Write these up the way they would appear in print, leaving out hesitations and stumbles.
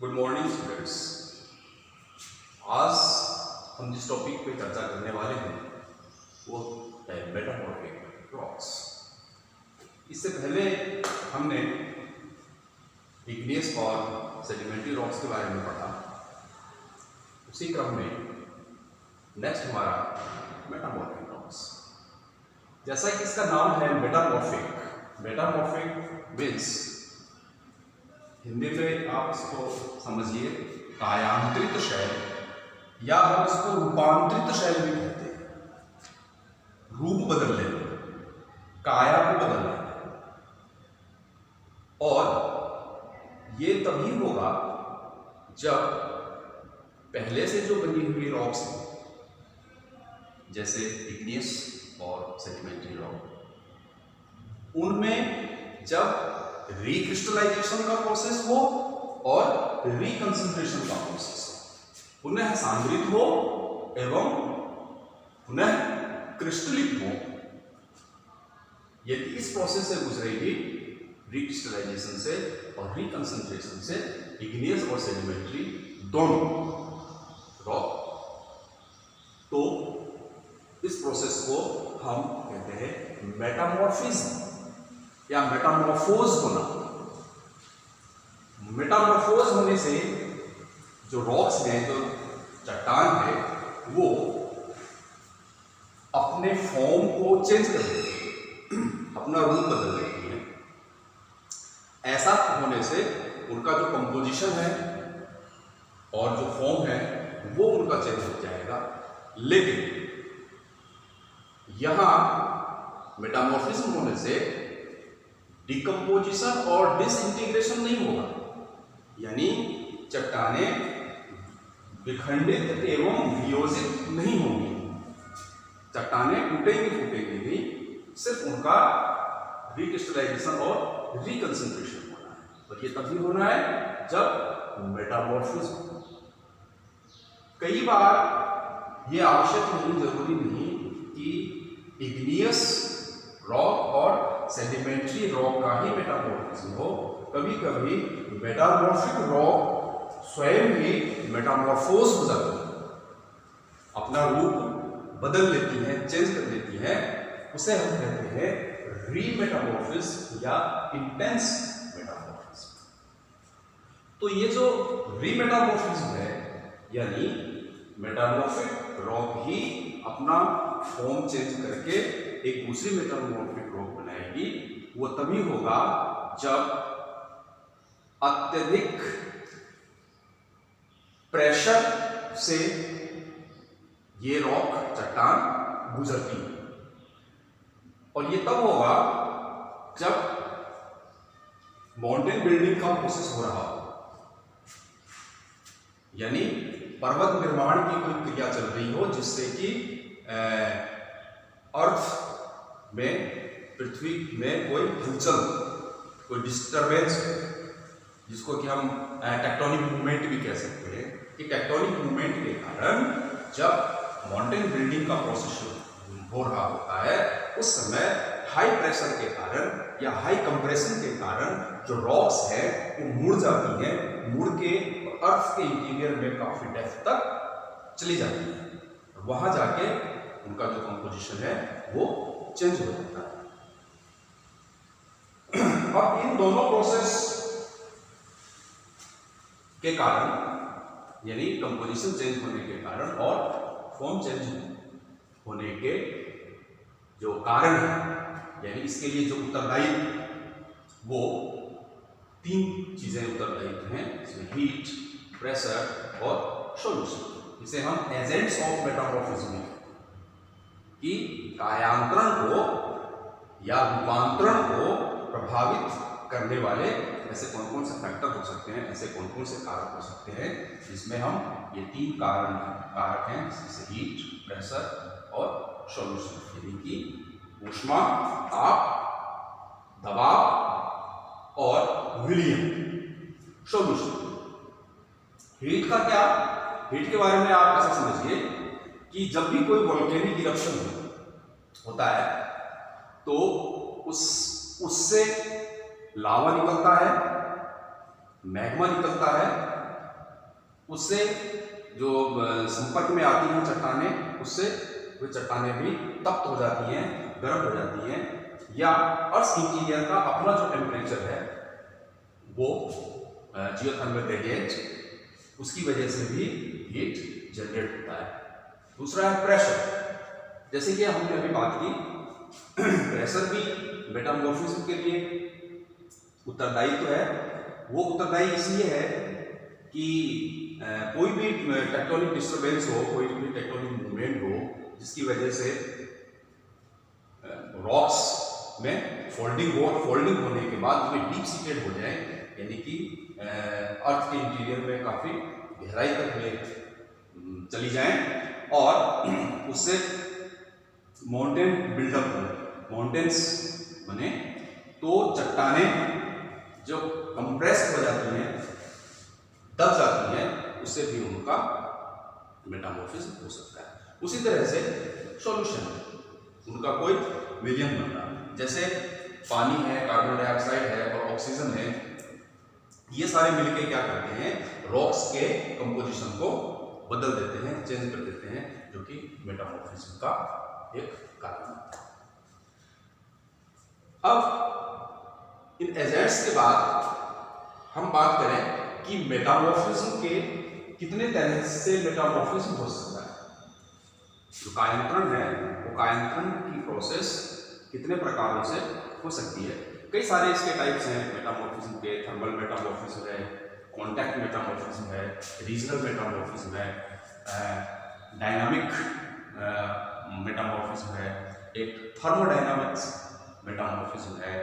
Good morning students. आज हम जिस टॉपिक पे चर्चा करने वाले हैं वो है मेटामॉर्फिक रॉक्स। इससे पहले हमने इग्नियस और सेडिमेंट्री रॉक्स के बारे में पढ़ा। उसी क्रम में नेक्स्ट हमारा मेटामॉर्फिक रॉक्स। जैसा कि इसका नाम है मेटामॉर्फिक मीन्स हिंदी में आप इसको समझिए कायांतरित शैल, या हम इसको रूपांतरित शैल भी कहते हैं। रूप बदल लेना, काया को बदल लेना। और ये तभी होगा जब पहले से जो बनी हुई रॉक्स हैं जैसे इग्नियस और सेडिमेंट्री रॉक, उनमें जब रिक्रिस्टलाइजेशन का प्रोसेस हो और रिकंसंट्रेशन का प्रोसेस हो, पुनः सांद्रित हो एवं पुनः क्रिस्टलित हो, यदि इस प्रोसेस से गुजरेगी रिक्रिस्टलाइजेशन से और रिकंसंट्रेशन से इग्नियस और सेडिमेंट्री दोनों रॉक, तो इस प्रोसेस को हम कहते हैं मेटामॉर्फिज्म या मेटामॉर्फोज होना। मेटामॉर्फोज होने से जो रॉक्स हैं, जो चट्टान है, वो अपने फॉर्म को चेंज कर देती है, अपना रूप बदल देती है। ऐसा होने से उनका जो कंपोजिशन है और जो फॉर्म है वो उनका चेंज हो जाएगा। लेकिन यहां मेटामॉर्फिज्म होने से डिकम्पोजिशन और डिसइंटीग्रेशन नहीं होगा, यानी चट्टानें विखंडित एवं वियोजित नहीं होंगी। चट्टानें टूटेंगी फूटेंगी नहीं, सिर्फ उनका रिक्रिस्टलाइजेशन और रिकंसंट्रेशन होना है। और ये तभी होना है जब मेटामॉर्फिज्म। कई बार ये आवश्यक नहीं, जरूरी नहीं कि इग्नियस रॉक और सेडिमेंट्री रॉक का ही मेटामॉर्फिज्म हो। कभी कभी मेटामॉर्फिक रॉक स्वयं ही मेटामॉर्फोज हो जाती है, अपना रूप बदल लेती है, चेंज कर लेती है। उसे हम कहते हैं रीमेटामॉर्फिज्म या इंटेंस मेटामॉर्फिज्म। तो ये जो रीमेटामॉर्फिज्म है, यानी मेटामॉर्फिक रॉक ही अपना फॉर्म चेंज करके एक दूसरी मेटामॉर्फिक रॉक बनाएगी, वो तभी होगा जब अत्यधिक प्रेशर से ये रॉक चट्टान गुजरती है। और ये तब होगा जब माउंटेन बिल्डिंग का प्रोसेस हो रहा हो, यानी पर्वत निर्माण की कोई क्रिया चल रही हो, जिससे कि अर्थ में, पृथ्वी में कोई हलचल, कोई डिस्टरबेंस, जिसको कि हम टेक्टोनिक मूवमेंट भी कह सकते हैं। कि टेक्टोनिक मूवमेंट के कारण जब माउंटेन बिल्डिंग का प्रोसेस हो रहा होता है, उस समय हाई प्रेशर के कारण या हाई कंप्रेशन के कारण जो रॉक्स है वो मुड़ जाती हैं, मुड़ के अर्थ के इंटीरियर में काफी डेप्थ तक चली जाती है। वहां जाके उनका जो कंपोजिशन है वो चेंज हो जाता है। अब इन दोनों प्रोसेस के कारण, यानी कंपोजिशन चेंज होने के कारण और फॉर्म चेंज होने के जो कारण है, यानी इसके लिए जो उत्तरदायी, वो 3 चीजें उत्तरदायी हैं। इसमें हीट, प्रेशर और सॉल्यूशन। इसे हम एजेंट्स ऑफ मेटामॉर्फिज्म कि कायांतरण को या रूपांतरण को प्रभावित करने वाले ऐसे कौन कौन से फैक्टर हो सकते हैं, ऐसे कौन कौन से कारक हो सकते हैं, जिसमें हम ये 3 कारक हैं, जैसे हीट, प्रेशर और सॉल्यूशन, यानी कि ऊष्मा, ताप, दबाव और विलयन। सॉल्यूशन। हीट का क्या? हीट के बारे में आप ऐसा समझिए कि जब भी कोई वोल्केनिक इरप्शन होता है तो उससे लावा निकलता है, मैग्मा निकलता है उससे जो संपर्क में आती हैं चट्टानें, उससे वे चट्टानें भी तप्त हो जाती हैं, गर्म हो जाती हैं, या अर्थ इंटीरियर का अपना जो टेम्परेचर है वो जियोथर्मल ग्रेडियंट, उसकी वजह से भी हीट जनरेट होता है। दूसरा है प्रेशर। जैसे कि हमने अभी बात की, प्रेशर भी मेटामॉर्फिज्म के लिए उत्तरदायी तो है। वो उत्तरदायी इसलिए है कि कोई भी टेक्टोनिक डिस्टर्बेंस हो, कोई भी टेक्टोनिक मूवमेंट हो, जिसकी वजह से रॉक्स में फोल्डिंग हो, और फोल्डिंग होने के बाद वे डीप सीटेड हो जाए, यानी कि अर्थ के इंटीरियर में काफ़ी गहराई तक वे चली जाएं, और उससे माउंटेन बिल्डअप हो, माउंटेन्स बने, तो चट्टानें जो कंप्रेस हो जाती हैं, दब जाती हैं, उससे भी उनका मेटामॉर्फिज्म हो सकता है। उसी तरह से सॉल्यूशन, उनका कोई विलयन बनना, जैसे पानी है, कार्बन डाइऑक्साइड है और ऑक्सीजन है, ये सारे मिलके क्या करते हैं, रॉक्स के कंपोजिशन को बदल देते हैं, चेंज कर देते हैं, जो कि मेटामॉर्फिज्म का एक कारण है। अब इन एजेंट्स के बाद हम बात करें कि मेटामॉर्फिज्म के कितने तरह से मेटामॉर्फिज्म हो सकता है। जो कायांतरण है, वो कायांतरण की प्रोसेस कितने प्रकारों से हो सकती है। कई सारे इसके टाइप्स हैं मेटामॉर्फिज्म के। थर्मल मेटामॉर्फिज्म है, कॉन्टैक्ट मेटामॉर्फिज्म है, रीजनल मेटामॉर्फिज्म है, डायनामिक मेटामॉर्फिज्म है, एक थर्मोडायनामिक्स मेटामॉर्फिज्म है।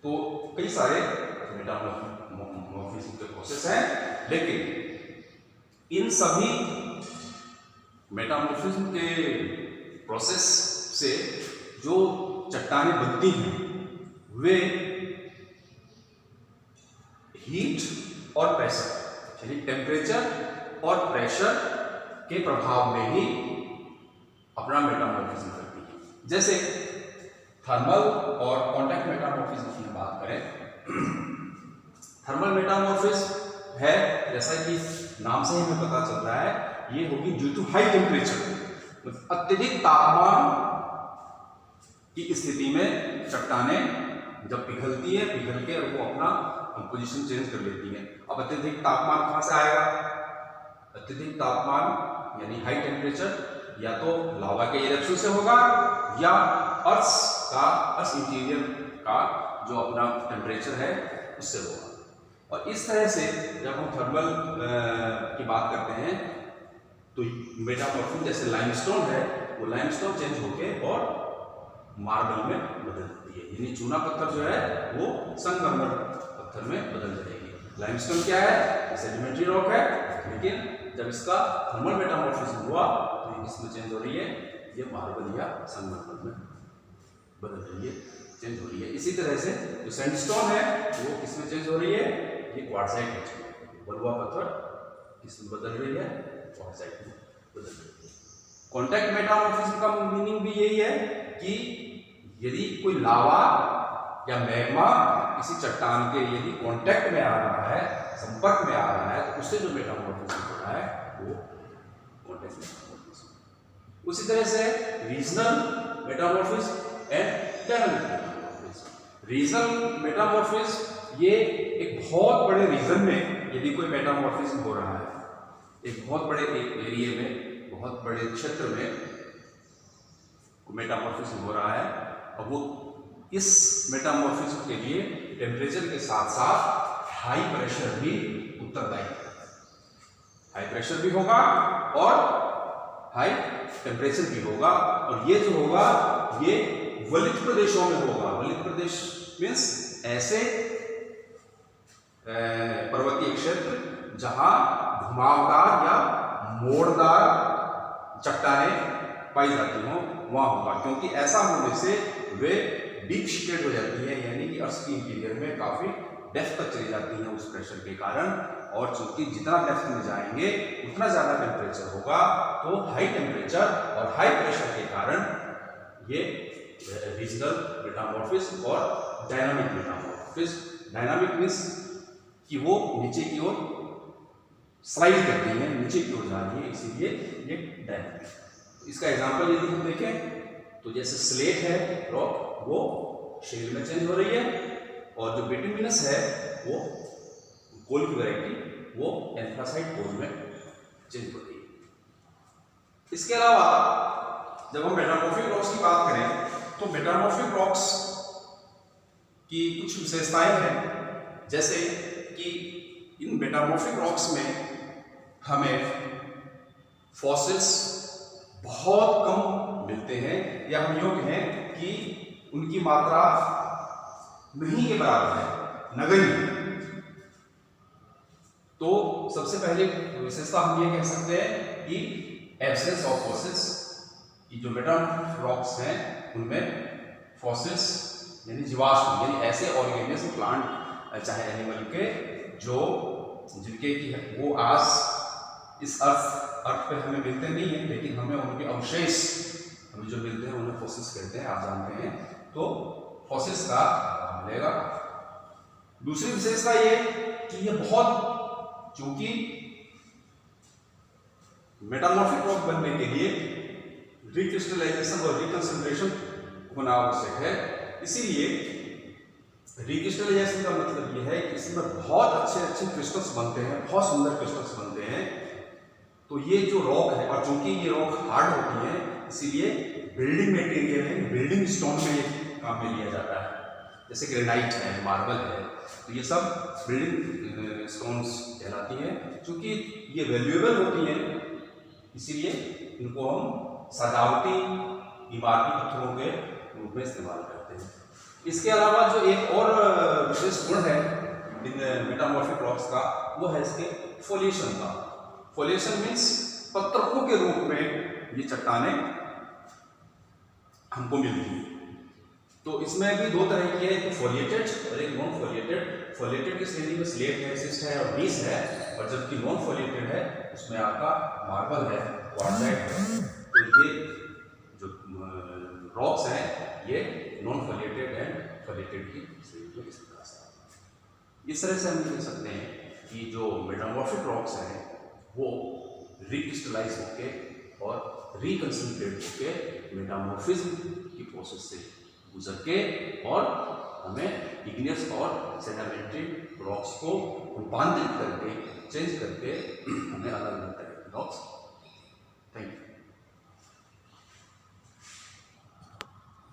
तो कई सारे मेटामॉर्फिज्म के प्रोसेस हैं, लेकिन इन सभी मेटामॉर्फिज्म के प्रोसेस से जो चट्टानें बनती हैं, वे हीट और प्रेशर, यानी टेम्परेचर और प्रेशर के प्रभाव में ही अपना मेटामॉर्फिज्म करती है। जैसे थर्मल और कॉन्टैक्ट मेटामॉर्फिज्म की बात करें, थर्मल मेटामॉर्फिज्म है, जैसा कि नाम से ही हमें पता चल रहा है, ये होगी ड्यू टू हाई टेम्परेचर, अत्यधिक तापमान की स्थिति में चट्टानें जब पिघलती है, पिघल के वो अपना कंपोजिशन चेंज कर लेती हैं। अब अत्यधिक तापमान कहाँ से आएगा? अत्यधिक तापमान यानी हाई टेम्परेचर या तो लावा के इरेप्शन से होगा, या अर्थ इंटीरियर का जो अपना टेम्परेचर है उससे होगा। और इस तरह से जब हम थर्मल की बात करते हैं, तो मेटामॉर्फिज्म जैसे लाइमस्टोन है, वो लाइमस्टोन चेंज होके और मार्बल में बदल जाती है, यानी चूना पत्थर जो है वो संगमरमर पत्थर में बदल जाएगी। लाइमस्टोन क्या है? सेडिमेंट्री रॉक है, लेकिन जब इसका थर्मल मेटामॉर्फिज्म हुआ तो इसमें चेंज हो रही है, ये मार्बल या संगमरमर में बदल रही है, चेंज हो रही है। इसी तरह से जो सैंडस्टोन है वो किसमें चेंज हो रही है? ये क्वार्ट्जाइट में, बलुआ पत्थर किसमें बदल रही है? क्वार्ट्जाइट में बदल रही है। कॉन्टैक्ट मेटामॉर्फिज्म का मीनिंग भी यही है कि यदि कोई लावा या मैग्मा किसी चट्टान के यदि कांटेक्ट में आ रहा है, संपर्क में आ रहा है, तो उससे जो मेटामॉर्फिज्म हो रहा है वो कॉन्टैक्ट मेटामॉर्फिज्म। उसी तरह से regional metamorphism and dynamic metamorphism. Regional metamorphism ये एक बहुत बड़े रीजन में यदि कोई मेटामॉर्फिज्म हो रहा है, एक बहुत बड़े एरिया में, बहुत बड़े क्षेत्र में मेटामॉर्फिज्म हो रहा है, और वो इस मेटामॉर्फिज्म के लिए टेम्परेचर के साथ साथ हाई प्रेशर भी उत्तरदायी है। हाई प्रेशर भी होगा और हाई टेम्परेचर भी होगा, और ये जो होगा ये वलित प्रदेशों में होगा। वलित प्रदेश मीन्स ऐसे पर्वतीय क्षेत्र जहां घुमावदार या मोड़दार चट्टानें पाई जाती हों, वहां होगा, क्योंकि ऐसा होने से वे डीप शीटेड हो जाती है, यानी कि अर्थ की इंटीरियर में काफी डेप्थ तक चली जाती हैं उस प्रेशर के कारण। और चूंकि जितना डेप्थ में जाएंगे उतना ज्यादा टेम्परेचर होगा, तो हाई टेम्परेचर और हाई प्रेशर के कारण ये रीजनल मेटामॉर्फिज्म और डायनामिक मेटामॉर्फिज्म। डायनामिक मीन्स कि वो नीचे की ओर स्लाइड करती हैं, नीचे की ओर जा रही है, इसीलिए ये डायनामिक है। इसका एग्जांपल यदि हम देखें तो जैसे स्लेट है रॉक, वो शेल में चेंज हो रही है, और जो बिटुमिनस है वो कोल की वैरायटी वो एंथ्रासाइट कोल में चेंज हो रही है। इसके अलावा जब हम मेटामॉर्फिक रॉक्स की बात करें तो मेटामॉर्फिक रॉक्स की कुछ विशेषताएं हैं, जैसे कि इन मेटामॉर्फिक रॉक्स में हमें फॉसिल्स बहुत कम मिलते हैं, या हम यूं कहें कि उनकी मात्रा नहीं के बराबर है, नगण्य। तो सबसे पहले विशेषता हम ये कह सकते हैं कि एब्सेंस ऑफ फॉसिल्स, कि जो मेटामॉर्फिक रॉक्स हैं उनमें फॉसिल्स यानी जीवाश्म, यानी ऐसे ऑर्गेनिज्म, प्लांट चाहे एनिमल के, जो जिनके की वो आज इस अर्थ पे हमें मिलते नहीं है, लेकिन हमें उनके अवशेष हमें जो मिलते हैं उन्हें फॉसिल्स कहते हैं, आप जानते हैं। तो फॉसिल्स का मिलेगा। दूसरी विशेषता ये कि ये बहुत, चूंकि मेटामॉर्फिक रॉक बनने के लिए रिक्रिस्टलाइजेशन और रिकंसंट्रेशन होना आवश्यक है, इसीलिए रिक्रिस्टलाइजेशन का मतलब यह है कि इसमें बहुत अच्छे क्रिस्टल्स बनते हैं, बहुत सुंदर क्रिस्टल्स बनते हैं। तो ये जो रॉक है, और चूंकि ये रॉक हार्ड होती है, इसीलिए बिल्डिंग मटेरियल है, बिल्डिंग स्टोन में ये काम में लिया जाता है। जैसे ग्रेनाइट है, मार्बल है, तो ये सब बिल्डिंग स्टोन्स कहलाती हैं। चूंकि ये वैल्यूएबल होती हैं, इसीलिए इनको हम सजावटी इमारती पत्थरों के रूप में इस्तेमाल करते हैं। इसके अलावा जो एक और विशेष गुण है इन मेटामॉर्फिक रॉक्स का, वो है इसके फोलिएशन का। फोलिएशन मीन्स पत्थरों के रूप में ये चट्टानें हमको मिलती हैं। तो इसमें भी दो तरह की है, एक फोलिएटेड और एक नॉन फोलिएटेड। फोलिएटेड की श्रेणी में स्लेट है, सिस्ट है और नीस है, और जबकि नॉन फोलिएटेड है उसमें आपका मार्बल है, क्वार्ट्जाइट है। तो ये जो रॉक्स हैं ये नॉन फोलिएटेड एंड फोलिएटेड की श्रेणी में इस तरह से। इस तरह से हम कह सकते हैं कि जो मेटामॉर्फिक रॉक्स हैं वो रिक्रिस्टलाइज होके और रिकंसंट्रेट होके मेटामॉर्फिज्म की प्रोसेस से गुजर के, और हमें इग्नियस और सेडिमेंट्री रॉक्स को रूपांतरित करके, चेंज करके हमें अलग अलग तरह के रॉक्स। Thank you.